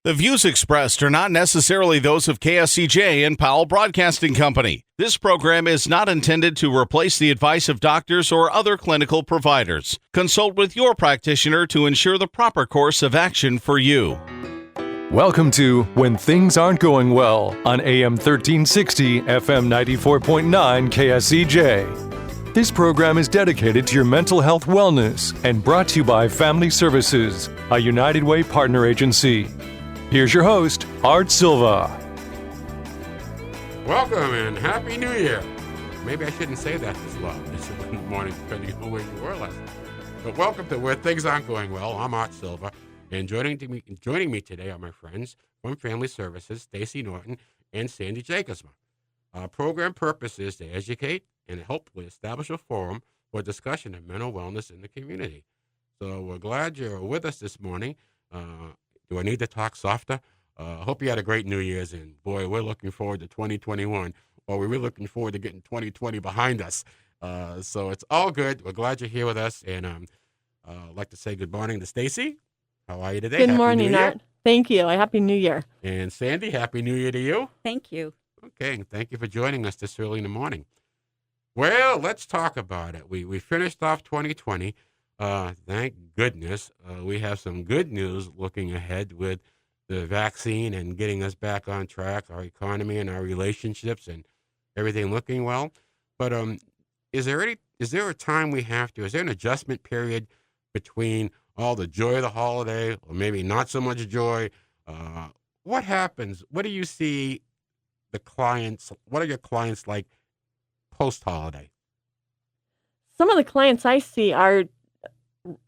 The views expressed are not necessarily those of KSCJ and Powell Broadcasting Company. This program is not intended to replace the advice of doctors or other clinical providers. Consult with your practitioner to ensure the proper course of action for you. Welcome to When Things Aren't Going Well on AM 1360, FM 94.9 KSCJ. This program is dedicated to your mental health wellness and brought to you by Family Services, a United Way partner agency. Here's your host, Art Silva. Welcome and Happy New Year. Maybe I shouldn't say that this loud this morning, depending on where you were last night. But welcome to Where Things Aren't Going Well. I'm Art Silva, and joining me today are my friends from Family Services, Stacy Norton and Sandy Jacobsma. Our program purpose is to educate and hopefully establish a forum for discussion of mental wellness in the community. So we're glad you're with us this morning. Do I need to talk softer? I hope you had a great New Year's, and boy, we're looking forward to 2021, or we're really looking forward to getting 2020 behind us. So it's all good. We're glad you're here with us, and I'd like to say good morning to Stacy. How are you today? Good morning, Art. Thank you. Happy New Year. And Sandy, Happy New Year to you. Thank you. Okay, and thank you for joining us this early in the morning. Well, let's talk about it. We finished off 2020. Thank goodness. We have some good news looking ahead with the vaccine and getting us back on track, our economy and our relationships and everything looking well. But is there a time is there an adjustment period between all the joy of the holiday or maybe not so much joy? What happens? What do you see what are your clients like post-holiday? Some of the clients I see are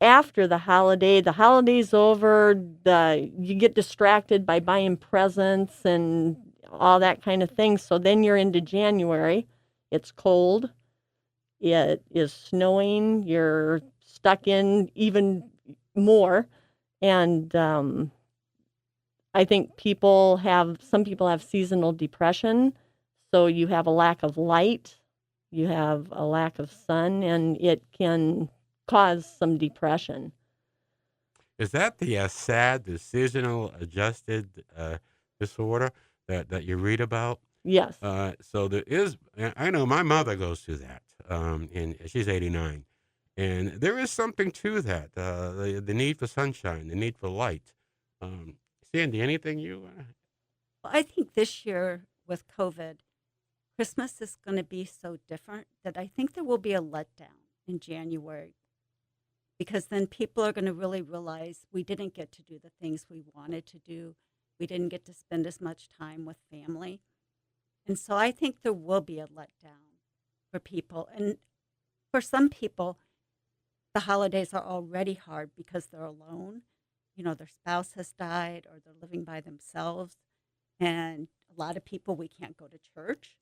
after the holiday's over, you get distracted by buying presents and all that kind of thing. So then you're into January. It's cold. It is snowing. You're stuck in even more. And I think some people have seasonal depression. So you have a lack of light. You have a lack of sun, and it can cause some depression. Is that the seasonal adjusted disorder that you read about? Yes. So there is, I know my mother goes through that, and she's 89. And there is something to that, the need for sunshine, the need for light. Sandy, anything you? Well, I think this year with COVID, Christmas is going to be so different that I think there will be a letdown in January, because then people are going to really realize we didn't get to do the things we wanted to do. We didn't get to spend as much time with family. And so I think there will be a letdown for people. And for some people, the holidays are already hard because they're alone. You know, their spouse has died or they're living by themselves. And a lot of people, we can't go to church,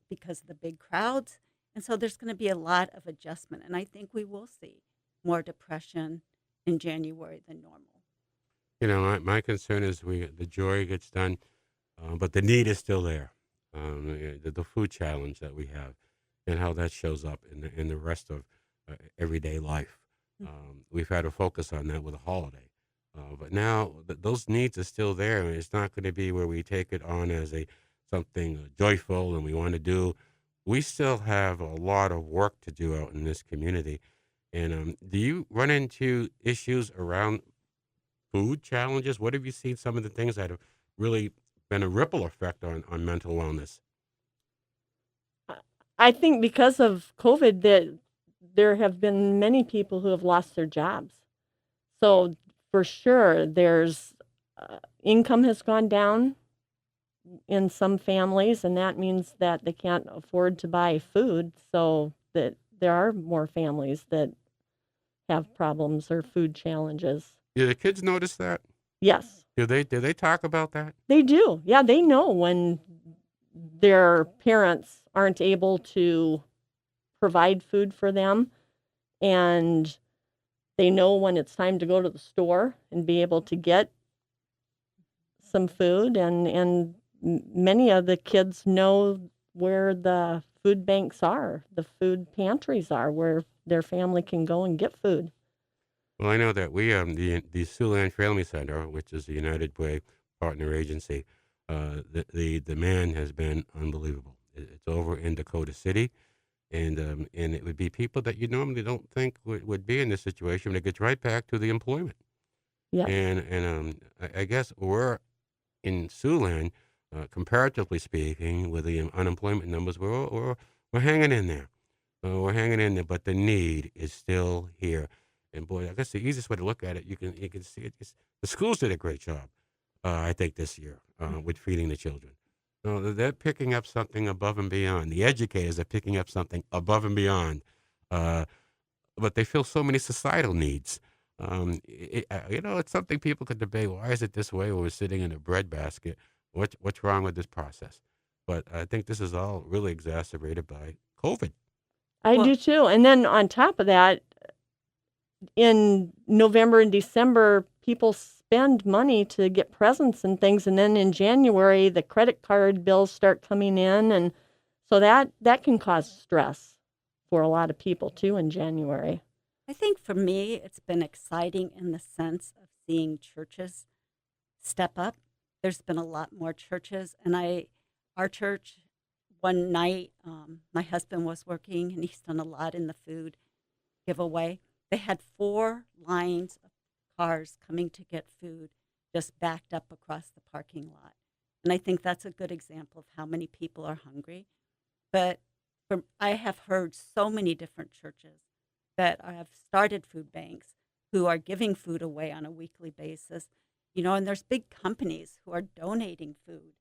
because of the big crowds. And so there's going to be a lot of adjustment. And I think we will see more depression in January than normal. My concern is the joy gets done, but the need is still there. The food challenge that we have and how that shows up in the rest of everyday life. We've had to focus on that with a holiday. But now those needs are still there, and it's not going to be where we take it on as something joyful and we want to do. We still have a lot of work to do out in this community. And do you run into issues around food challenges? What have you seen some of the things that have really been a ripple effect on mental wellness? I think because of COVID that there have been many people who have lost their jobs. So for sure, there's income has gone down in some families, and that means that they can't afford to buy food. So that there are more families that have problems or food challenges. Do the kids notice that? Yes. Do they talk about that? They do. Yeah, they know when their parents aren't able to provide food for them, and they know when it's time to go to the store and be able to get some food, and many of the kids know where the food banks are, the food pantries are, where their family can go and get food. Well, I know that we the Siouxland Family Center, which is the United Way partner agency, the demand has been unbelievable. It's over in Dakota City, and it would be people that you normally don't think would be in this situation. It gets right back to the employment, Yes. and I guess we're in Siouxland, comparatively speaking, with the unemployment numbers, we're hanging in there. We're hanging in there, but the need is still here. And boy, I guess the easiest way to look at it, you can see it. The schools did a great job, I think, this year with feeding the children. They're picking up something above and beyond. The educators are picking up something above and beyond, uh, but they fill so many societal needs. It's something people could debate. Why is it this way when we're sitting in a breadbasket? What's wrong with this process? But I think this is all really exacerbated by COVID. I Well, do too. And then on top of that, in November and December, people spend money to get presents and things, and then in January, the credit card bills start coming in, and so that can cause stress for a lot of people too in January. I think for me, it's been exciting in the sense of seeing churches step up. There's been a lot more churches, and our church, one night, my husband was working, and he's done a lot in the food giveaway. They had 4 lines of cars coming to get food just backed up across the parking lot. And I think that's a good example of how many people are hungry. But I have heard so many different churches that have started food banks who are giving food away on a weekly basis, and there's big companies who are donating food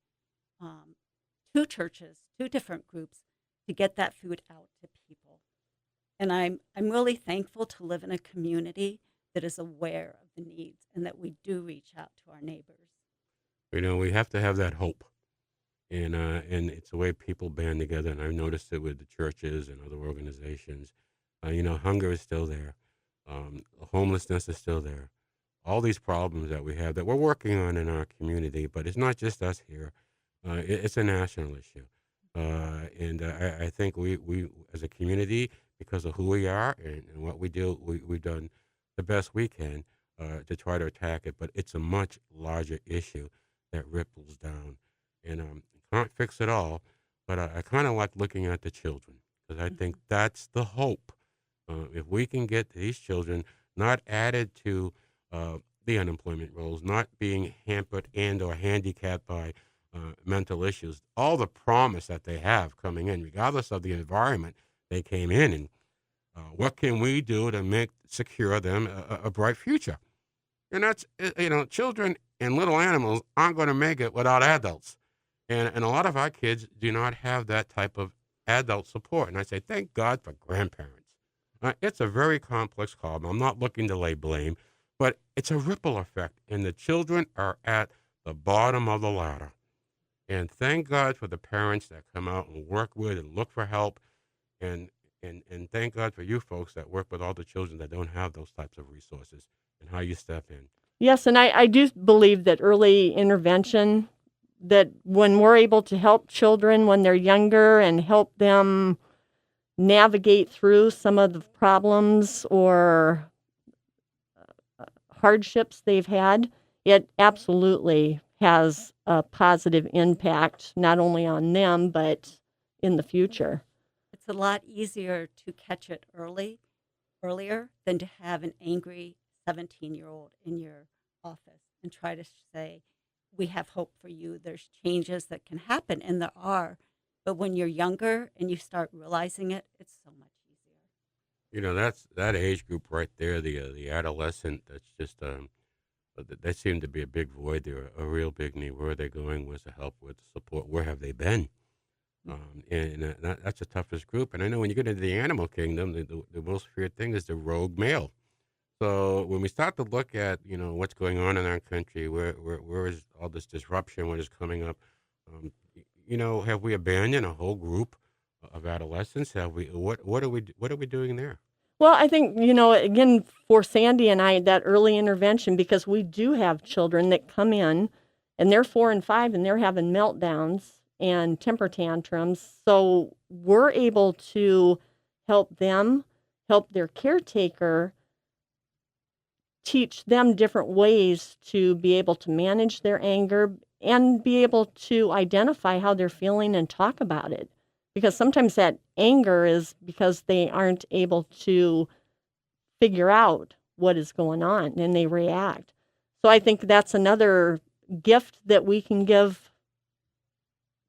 to churches, to different groups to get that food out to people. And I'm really thankful to live in a community that is aware of the needs and that we do reach out to our neighbors. We have to have that hope, and it's the way people band together. And I've noticed it with the churches and other organizations. Hunger is still there, homelessness is still there. All these problems that we have that we're working on in our community, but it's not just us here. It's a national issue, and I think we as a community, because of who we are and what we do, we've done the best we can to try to attack it. But it's a much larger issue that ripples down, and can't fix it all. But I kind of like looking at the children because I think that's the hope. If we can get these children not added to the unemployment rolls, not being hampered and or handicapped by mental issues, all the promise that they have coming in, regardless of the environment they came in, and what can we do to secure them a bright future? And that's, children and little animals aren't going to make it without adults. And a lot of our kids do not have that type of adult support. And I say, thank God for grandparents. It's a very complex problem. I'm not looking to lay blame, but it's a ripple effect. And the children are at the bottom of the ladder. And thank God for the parents that come out and work with and look for help. And thank God for you folks that work with all the children that don't have those types of resources and how you step in. Yes, and I do believe that early intervention, that when we're able to help children when they're younger and help them navigate through some of the problems or hardships they've had, it absolutely has a positive impact, not only on them, but in the future. It's a lot easier to catch it earlier than to have an angry 17-year-old in your office and try to say, we have hope for you. There's changes that can happen, and there are. But when you're younger and you start realizing it, it's so much easier. That's that age group right there, the adolescent. That's just that seemed to be a big void there, a real big need. Where are they going? Where's the help? Where's the support? Where have they been? That's the toughest group. And I know when you get into the animal kingdom, the most feared thing is the rogue male. So when we start to look at what's going on in our country, where is all this disruption? What is coming up? Have we abandoned a whole group of adolescents? Have we? What are we doing there? Well, I think, again, for Sandy and I, that early intervention, because we do have children that come in and they're 4 and 5 and they're having meltdowns and temper tantrums. So we're able to help them, help their caretaker teach them different ways to be able to manage their anger and be able to identify how they're feeling and talk about it. Because sometimes that anger is because they aren't able to figure out what is going on and they react. So I think that's another gift that we can give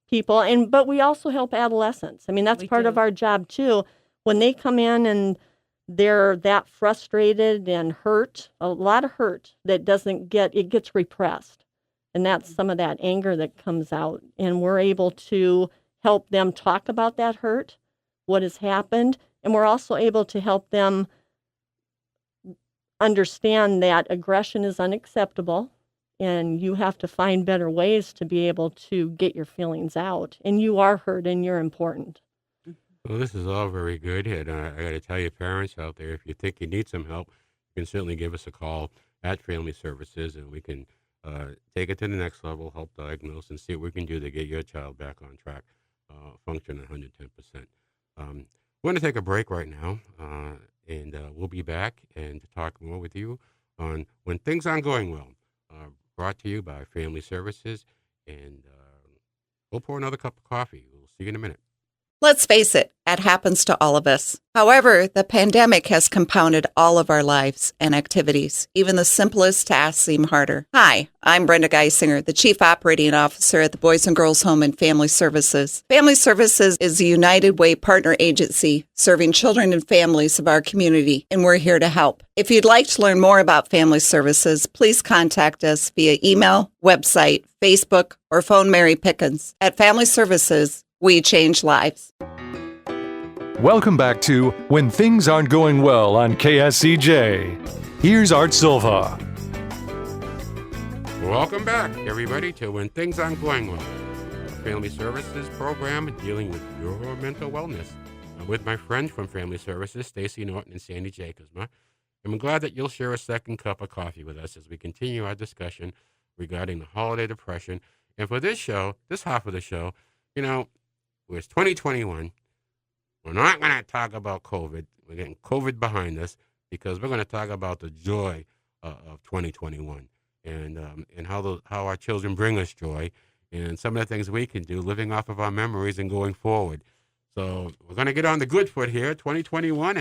people. But we also help adolescents. I mean, that's part of our job too. When they come in and they're that frustrated and hurt, a lot of hurt that gets repressed. And that's some of that anger that comes out. And we're able to help them talk about that hurt, what has happened. And we're also able to help them understand that aggression is unacceptable and you have to find better ways to be able to get your feelings out. And you are hurt and you're important. Well, this is all very good. And I got to tell you, parents out there, if you think you need some help, you can certainly give us a call at Family Services, and we can take it to the next level, help diagnose, and see what we can do to get your child back on track, function at 110%. We're going to take a break right now, and we'll be back and to talk more with you on When Things Aren't Going Well, brought to you by Family Services. And we'll pour another cup of coffee. We'll see you in a minute. Let's face it, it happens to all of us. However, the pandemic has compounded all of our lives and activities. Even the simplest tasks seem harder. Hi, I'm Brenda Geisinger, the Chief Operating Officer at the Boys and Girls Home and Family Services. Family Services is a United Way partner agency serving children and families of our community, and we're here to help. If you'd like to learn more about Family Services, please contact us via email, website, Facebook, or phone Mary Pickens. At Family Services, we change lives. Welcome back to When Things Aren't Going Well on KSCJ. Here's Art Silva. Welcome back, everybody, to When Things Aren't Going Well, a Family Services program dealing with your mental wellness. I'm with my friends from Family Services, Stacy Norton and Sandy Jacobsma. I'm glad that you'll share a second cup of coffee with us as we continue our discussion regarding the holiday depression. And for this show, this half of the show, it's 2021. We're not going to talk about COVID. We're getting COVID behind us because we're going to talk about the joy of 2021 and how our children bring us joy and some of the things we can do living off of our memories and going forward. So we're going to get on the good foot here, 2021.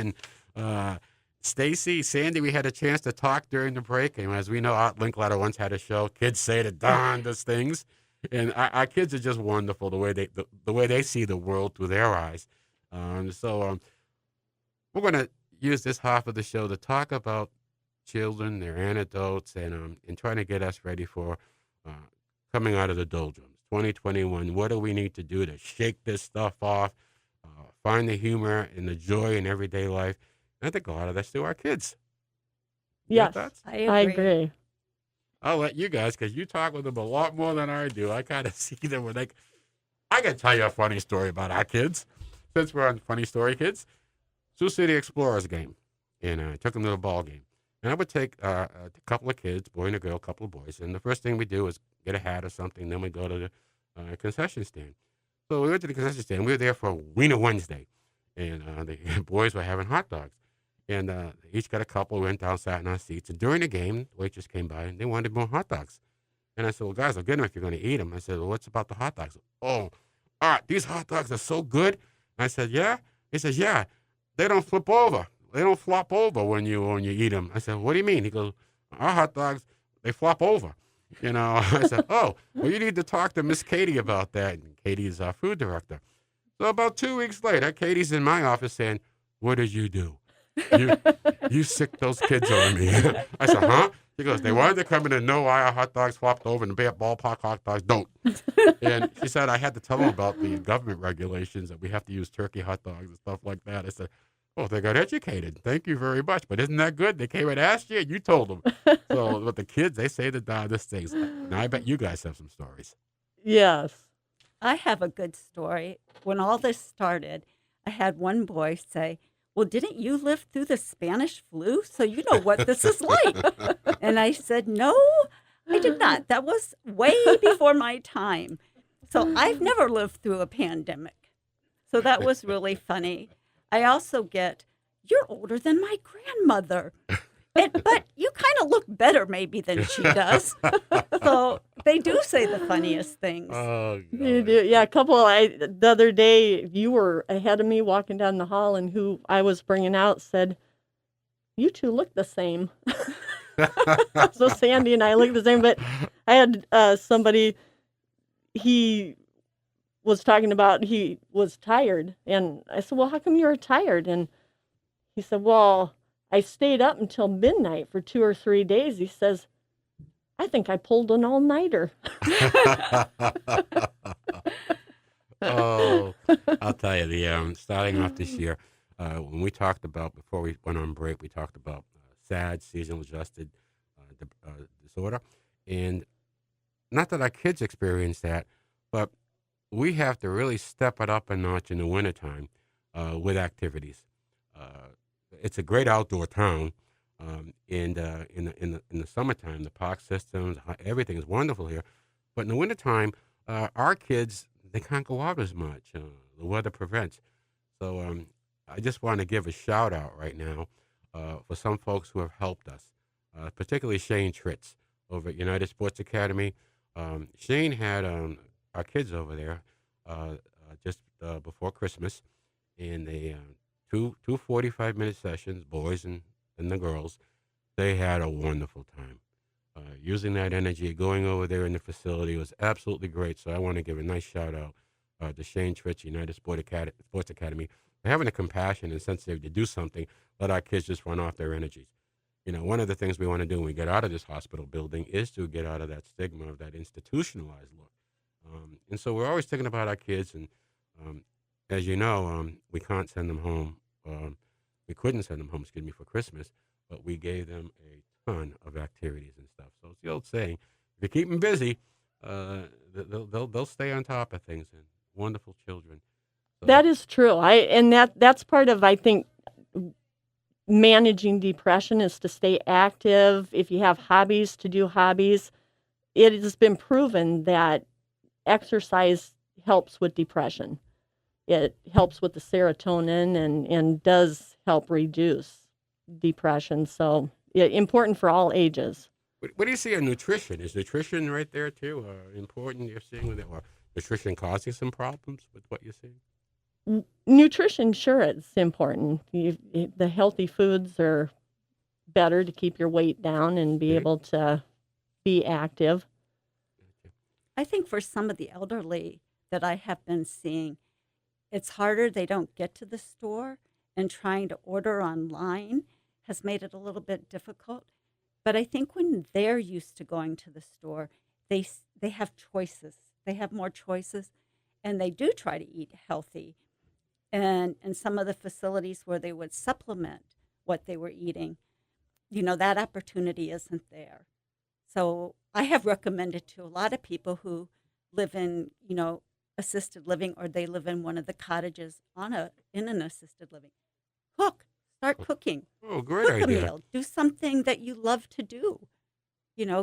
And Stacy, Sandy, we had a chance to talk during the break. And as we know, Art Linkletter once had a show, Kids Say the Darndest Things. And our kids are just wonderful, the way they see the world through their eyes. So we're going to use this half of the show to talk about children, their anecdotes, and trying to get us ready for coming out of the doldrums. 2021, what do we need to do to shake this stuff off, find the humor and the joy in everyday life? And I think a lot of that's to our kids. Yes, I agree. I'll let you guys, because you talk with them a lot more than I do. I kind of see them when I can tell you a funny story about our kids. Since we're on Funny Story Kids, Sioux City Explorers game. And I took them to a ball game. And I would take a couple of kids, boy and a girl, a couple of boys. And the first thing we do is get a hat or something. Then we go to the concession stand. So we went to the concession stand. We were there for Wiener Wednesday. And the boys were having hot dogs. And they each got a couple, went down, sat in our seats. And during the game, the waitress came by, and they wanted more hot dogs. And I said, well, guys, I'll get them if you're going to eat them. I said, well, what's about the hot dogs? Oh, these hot dogs are so good. I said, yeah? He says, yeah, they don't flip over. They don't flop over when you eat them. I said, what do you mean? He goes, our hot dogs, they flop over. I said, oh, well, you need to talk to Miss Katie about that. And Katie's our food director. So about 2 weeks later, Katie's in my office saying, what did you do? You sick those kids on me. I said, huh? She goes, they wanted to come in and know why our hot dogs flopped over and the ballpark hot dogs don't. And she said I had to tell them about the government regulations that we have to use turkey hot dogs and stuff like that. I said, oh, they got educated. Thank you very much. But isn't that good? They came and asked you and you told them. So with the kids, they say the darndest things. Now I bet you guys have some stories. Yes. I have a good story. When all this started, I had one boy say, well, didn't you live through the Spanish flu? So you know what this is like. And I said, no, I did not. That was way before my time. So I've never lived through a pandemic. So that was really funny. I also get, you're older than my grandmother. But you kind of look better maybe than she does. So they do say the funniest things. Oh, You God. do. Yeah, the other day, you were ahead of me walking down the hall, and who I was bringing out said, "You two look the same." So Sandy and I look the same, but I had somebody, he was talking about he was tired, and I said, "Well, how come you were tired?" And he said, "Well, I stayed up until midnight for 2 or 3 days." He says, "I think I pulled an all-nighter." Oh, I'll tell you, starting off this year, when we talked about, before we went on break, we talked about SAD, seasonal adjusted disorder. And not that our kids experience that, but we have to really step it up a notch in the wintertime with activities. It's a great outdoor town. And in the summertime, the park systems, everything is wonderful here. But in the wintertime, our kids, they can't go out as much. The weather prevents. So I just want to give a shout out right now for some folks who have helped us, particularly Shane Tritz over at United Sports Academy. Shane had our kids over there just before Christmas, and they two 45-minute sessions, boys and the girls. They had a wonderful time. Using that energy, going over there in the facility was absolutely great. So I want to give a nice shout out to Shane Tritch, United Sports Academy, for having the compassion and sensitivity to do something, let our kids just run off their energies. You know, one of the things we want to do when we get out of this hospital building is to get out of that stigma of that institutionalized look. And so we're always thinking about our kids. And as you know, we can't send them home. We couldn't send them home, for Christmas, but we gave them a ton of activities and stuff. So it's the old saying, if you keep them busy, they'll stay on top of things, and wonderful children. So, That is true. That's part of, I think, managing depression is to stay active. If you have hobbies, to do hobbies. It has been proven that exercise helps with depression. It helps with the serotonin and does help reduce depression. So important for all ages. what do you see on nutrition? Is nutrition right there too important? You're seeing with it, or nutrition causing some problems with what you're seeing? Nutrition, sure, it's important. The healthy foods are better to keep your weight down and be able to be active. I think for some of the elderly that I have been seeing, it's harder. They don't get to the store, and trying to order online has made it a little bit difficult. But I think when they're used to going to the store, they have choices. They have more choices, and they do try to eat healthy. And some of the facilities where they would supplement what they were eating, that opportunity isn't there. So I have recommended to a lot of people who live in, assisted living, or they live in one of the cottages in an assisted living. Start cooking. Oh, great Cook idea. a meal. Do something that you love to do.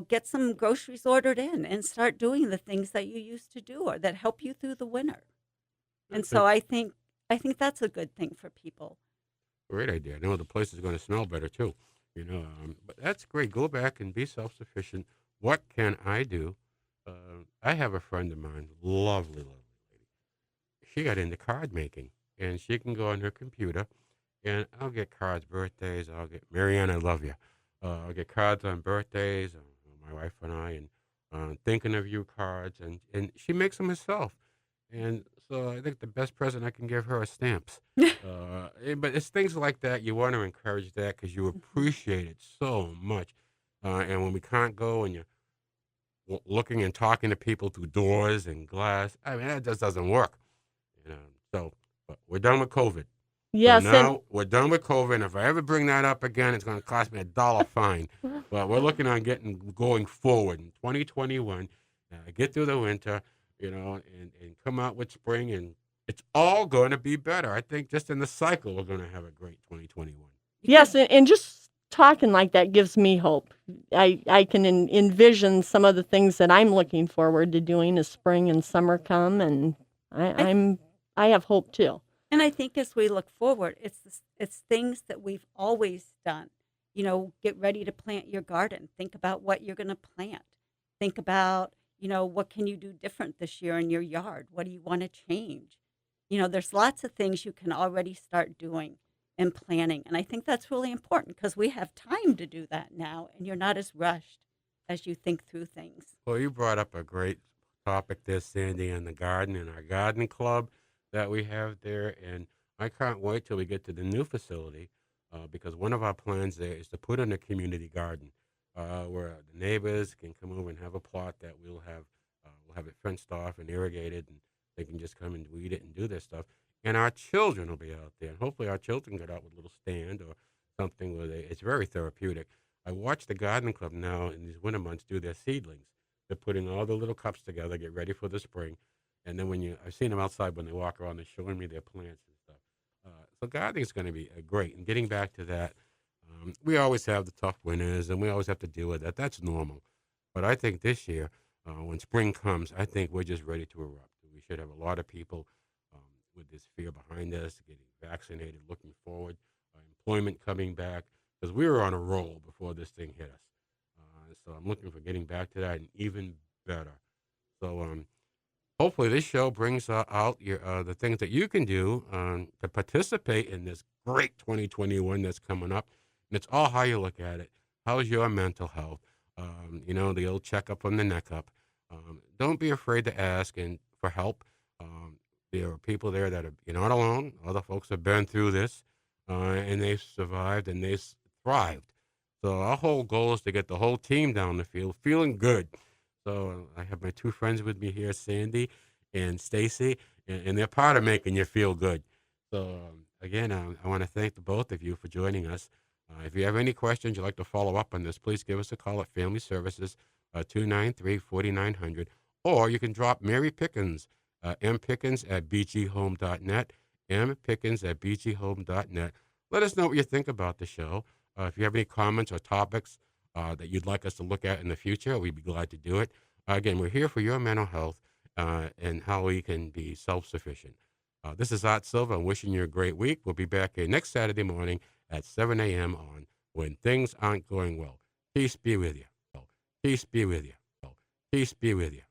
Get some groceries ordered in and start doing the things that you used to do or that help you through the winter. And so I think that's a good thing for people. Great idea. I know the place is going to smell better too. But that's great. Go back and be self-sufficient. What can I do? I have a friend of mine, lovely lady. She got into card making, and she can go on her computer, and I'll get cards, birthdays. I'll get Marianne, I love you. I'll get cards on birthdays, my wife and I, and thinking of you cards, and she makes them herself. And so I think the best present I can give her are stamps. But it's things like that. You want to encourage that because you appreciate it so much. And when we can't go and you're looking and talking to people through doors and glass, I mean, that just doesn't work. So but we're done with COVID. Yes, So now we're done with COVID. And if I ever bring that up again, it's going to cost me $1 fine. But we're looking on going forward in 2021, get through the winter, and come out with spring, and it's all going to be better. I think just in the cycle, we're going to have a great 2021. Yes, and just talking like that gives me hope. I can envision some of the things that I'm looking forward to doing as spring and summer come, and I have hope too. And I think as we look forward, it's things that we've always done. get ready to plant your garden. Think about what you're going to plant. Think about, what can you do different this year in your yard? What do you want to change? There's lots of things you can already start doing and planning. And I think that's really important because we have time to do that now, and you're not as rushed as you think through things. Well, you brought up a great topic there, Sandy, on the garden and our garden club that we have there. And I can't wait till we get to the new facility because one of our plans there is to put in a community garden where the neighbors can come over and have a plot that we'll have it fenced off and irrigated, and they can just come and weed it and do their stuff. And our children will be out there. And hopefully our children get out with a little stand or something where it's very therapeutic. I watch the garden club now in these winter months do their seedlings. They're putting all the little cups together, get ready for the spring. And then I've seen them outside when they walk around, they're showing me their plants and stuff. So gardening is going to be great. And getting back to that, we always have the tough winters and we always have to deal with that. That's normal. But I think this year, when spring comes, I think we're just ready to erupt. We should have a lot of people with this fear behind us, getting vaccinated, looking forward, employment coming back, because we were on a roll before this thing hit us. So I'm looking for getting back to that and even better. So hopefully this show brings out the things that you can do to participate in this great 2021 that's coming up. And it's all how you look at it. How's your mental health? The old checkup from the neck up. Don't be afraid to ask and for help. There are people there that you're not alone. Other folks have been through this, and they've survived and they've thrived. So our whole goal is to get the whole team down the field feeling good. So I have my two friends with me here, Sandy and Stacy, and they're part of making you feel good. So again, I want to thank the both of you for joining us. If you have any questions you'd like to follow up on this, please give us a call at Family Services, 293-4900, or you can drop Mary Pickens, mpickens@bghome.net, mpickens@bghome.net. Let us know what you think about the show. If you have any comments or topics that you'd like us to look at in the future, we'd be glad to do it. Again, we're here for your mental health and how we can be self-sufficient. This is Art Silva. I'm wishing you a great week. We'll be back here next Saturday morning at 7 a.m. on When Things Aren't Going Well. Peace be with you. Peace be with you. Peace be with you.